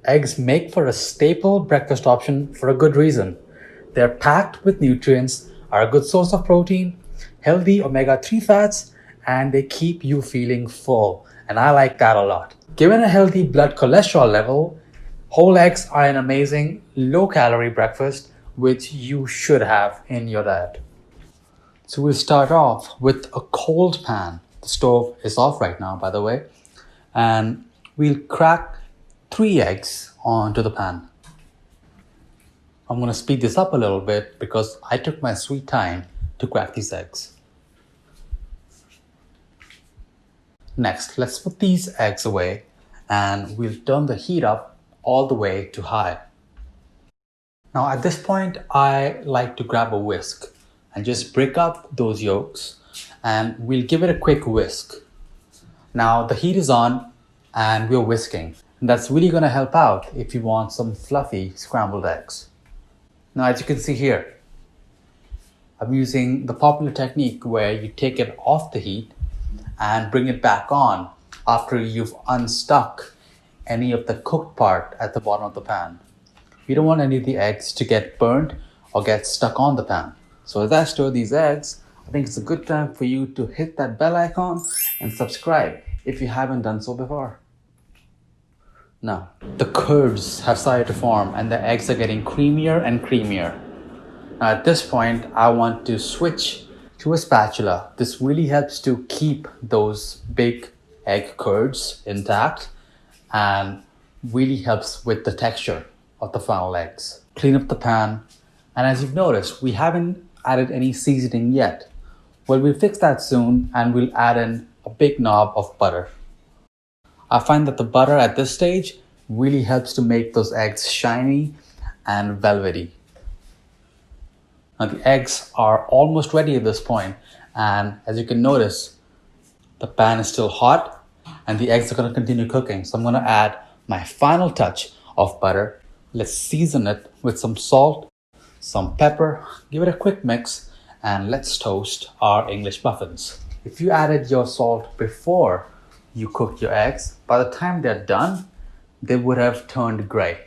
Eggs make for a staple breakfast option for a good reason. They're packed with nutrients, are a good source of protein, healthy omega-3 fats, and they keep you feeling full. And I like that a lot. Given a healthy blood cholesterol level, whole eggs are an amazing low-calorie breakfast which you should have in your diet. So we'll start off with a cold pan. The stove is off right now, by the way. And we'll crack 3 eggs onto the pan. I'm going to speed this up a little bit because I took my sweet time to crack these eggs. Next, let's put these eggs away and we'll turn the heat up all the way to high. Now at this point, I like to grab a whisk and just break up those yolks and we'll give it a quick whisk. Now the heat is on and we're whisking. And that's really going to help out if you want some fluffy scrambled eggs. Now as you can see here, I'm using the popular technique where you take it off the heat and bring it back on after you've unstuck any of the cooked part at the bottom of the pan. You don't want any of the eggs to get burnt or get stuck on the pan. So as I stir these eggs, I think it's a good time for you to hit that bell icon and subscribe if you haven't done so before. Now, the curds have started to form and the eggs are getting creamier and creamier. Now at this point, I want to switch to a spatula. This really helps to keep those big egg curds intact and really helps with the texture of the final eggs. Clean up the pan, and as you've noticed, we haven't added any seasoning yet. Well, we'll fix that soon and we'll add in a big knob of butter. I find that the butter at this stage really helps to make those eggs shiny and velvety. Now the eggs are almost ready at this point, and as you can notice, the pan is still hot and the eggs are going to continue cooking. So I'm going to add my final touch of butter. Let's season it with some salt, some pepper, give it a quick mix, and let's toast our English muffins. If you added your salt before you cooked your eggs, by the time they're done, they would have turned gray.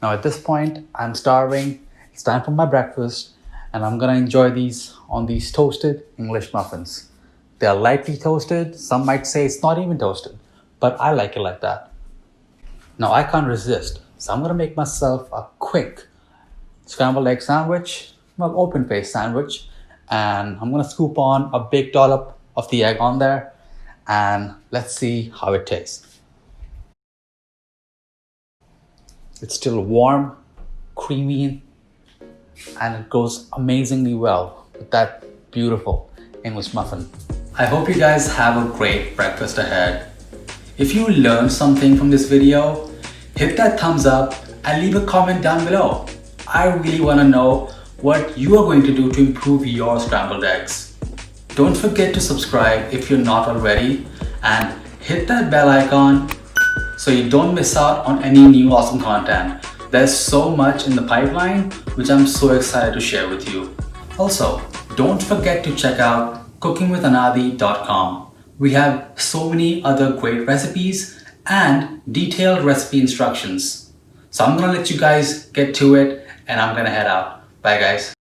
Now at this point, I'm starving. It's time for my breakfast, and I'm gonna enjoy these on these toasted English muffins. They're lightly toasted. Some might say it's not even toasted, but I like it like that. Now I can't resist, so I'm gonna make myself a quick scrambled egg sandwich, well, open face sandwich, and I'm gonna scoop on a big dollop of the egg on there, and let's see how it tastes. It's still warm, creamy, and it goes amazingly well with that beautiful English muffin. I hope you guys have a great breakfast ahead. If you learned something from this video, hit that thumbs up and leave a comment down below. I really want to know what you are going to do to improve your scrambled eggs. Don't forget to subscribe if you're not already, and hit that bell icon so you don't miss out on any new awesome content. There's so much in the pipeline which I'm so excited to share with you. Also, don't forget to check out cookingwithanadi.com. We have so many other great recipes and detailed recipe instructions. So I'm gonna let you guys get to it and I'm gonna head out. Bye guys.